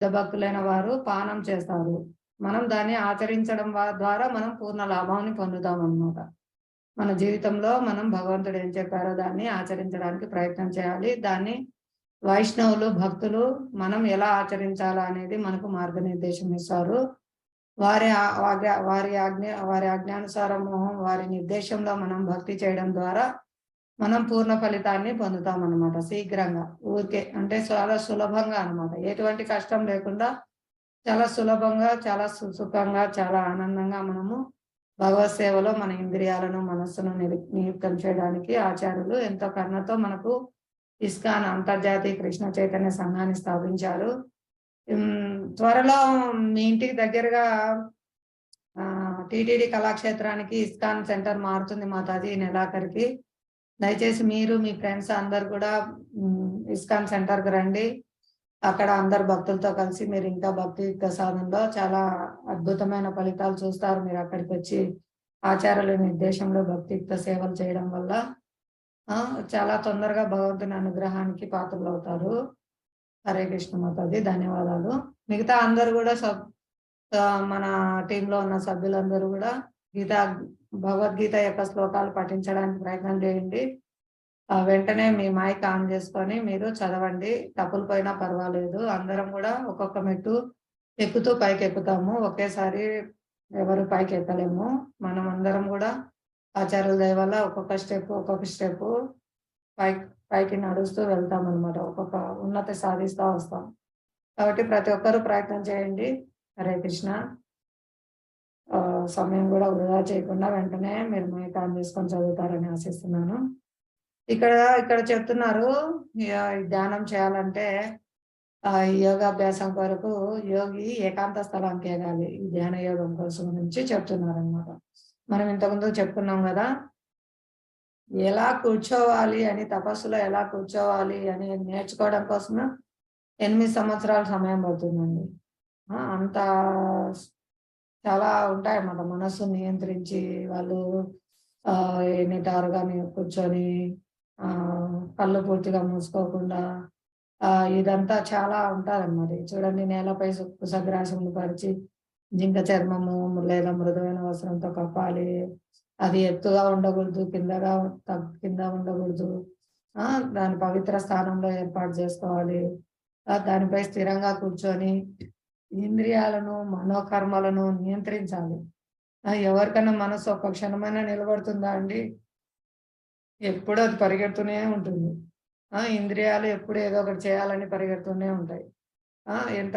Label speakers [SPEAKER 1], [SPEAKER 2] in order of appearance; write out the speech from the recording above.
[SPEAKER 1] భక్తులైన వారు పానం చేస్తారు. మనం దాన్ని ఆచరించడం ద్వారా మనం పూర్ణ లాభాన్ని పొందుతామనమాట. మన జీవితంలో మనం భగవంతుడు ఏం చెప్పారో దాన్ని ఆచరించడానికి ప్రయత్నం చేయాలి. దాన్ని వైష్ణవులు, భక్తులు మనం ఎలా ఆచరించాలా అనేది మనకు మార్గనిర్దేశం ఇస్తారు. వారి ఆజ్ఞానుసారము వారి నిర్దేశంలో మనం భక్తి చేయడం ద్వారా మనం పూర్ణ ఫలితాన్ని పొందుతామన్నమాట శీఘ్రంగా. ఊరికే అంటే చాలా సులభంగా అన్నమాట. ఎటువంటి కష్టం లేకుండా చాలా సులభంగా, చాలా సుఖంగా, చాలా ఆనందంగా మనము భగవత్ సేవలో మన ఇంద్రియాలను, మనస్సును నియుక్తం చేయడానికి ఆచార్యులు ఎంతో కరుణతో మనకు ఇస్కాన్ అంతర్జాతీయ కృష్ణ చైతన్య సంఘాన్ని స్థాపించారు. త్వరలో మీ ఇంటికి దగ్గరగా టీటీడీ కళాక్షేత్రానికి ఇస్కాన్ సెంటర్ మారుతుంది మాతాజీ ఈ నెలాఖరికి. దయచేసి మీరు మీ ఫ్రెండ్స్ అందరు కూడా ఇస్కాన్ సెంటర్కి రండి. అక్కడ అందరు భక్తులతో కలిసి మీరు ఇంకా భక్తియుక్త సాధనలో చాలా అద్భుతమైన ఫలితాలు చూస్తారు. మీరు అక్కడికి వచ్చి ఆచార్యుల నిర్దేశంలో భక్తియుక్త సేవలు చేయడం వల్ల చాలా తొందరగా భగవంతుని అనుగ్రహానికి పాత్రలు అవుతారు. హరే కృష్ణ మాతాజీ, ధన్యవాదాలు. మిగతా అందరు కూడా మన టీంలో ఉన్న సభ్యులందరూ కూడా భగవద్గీత యొక్క శ్లోకాలు పఠించడానికి ప్రయత్నం చేయండి. వెంటనే మీ మైక్ ఆన్ చేసుకొని మీరు చదవండి. తప్పులు పోయినా పర్వాలేదు. అందరం కూడా ఒక్కొక్క మెట్టు ఎక్కుతూ పైకి ఎక్కుతాము. ఒకేసారి ఎవరు పైకి ఎక్కలేము. మనం అందరం కూడా ఆచార్యుల దయ వల్ల ఒక్కొక్క స్టెప్ పైకి నడుస్తూ వెళ్తాం అనమాట. ఒక్కొక్క ఉన్నతి సాధిస్తూ వస్తాం. కాబట్టి ప్రతి ఒక్కరూ ప్రయత్నం చేయండి. హరే కృష్ణ. సమయం కూడా వృధా చేయకుండా వెంటనే మీరు మైక్ ఆన్ చేసుకొని చదువుతారని ఆశిస్తున్నాను. ఇక్కడ చెప్తున్నారు ధ్యానం చేయాలంటే యోగాభ్యాసం కొరకు యోగి ఏకాంత స్థలానికి ఎగాలి. ఈ ధ్యాన యోగం కోసం నుంచి చెప్తున్నారు అనమాట. మనం ఇంతకుముందు చెప్పుకున్నాం కదా, ఎలా కూర్చోవాలి అని, తపస్సులో ఎలా కూర్చోవాలి అని నేర్చుకోవడం కోసం 8 సంవత్సరాల సమయం పడుతుందండి. అంత చాలా ఉంటాయన్నమాట. మనస్సు నియంత్రించి వాళ్ళు నిటారుగా కూర్చొని కళ్ళు పూర్తిగా మూసుకోకుండా ఇదంతా చాలా ఉంటదన్నమాట. చూడండి, నేలపై కుశగ్రాసములు పరిచి జింక చర్మము లేదా మృదువైన వస్త్రంతో కప్పాలి. అది ఎత్తుగా ఉండకూడదు, కింద ఉండకూడదు. దాని పవిత్ర స్థానంలో ఏర్పాటు చేసుకోవాలి. దానిపై స్థిరంగా కూర్చొని ఇంద్రియాలను, మనోకర్మలను నియంత్రించాలి. ఎవరికైనా మనసు ఒక్క క్షణమైనా నిలబడుతుందా అండి? ఎప్పుడు అది పరిగెడుతూనే ఉంటుంది. ఇంద్రియాలు ఎప్పుడు ఏదో ఒకటి చేయాలని పరిగెడుతూనే ఉంటాయి. ఎంత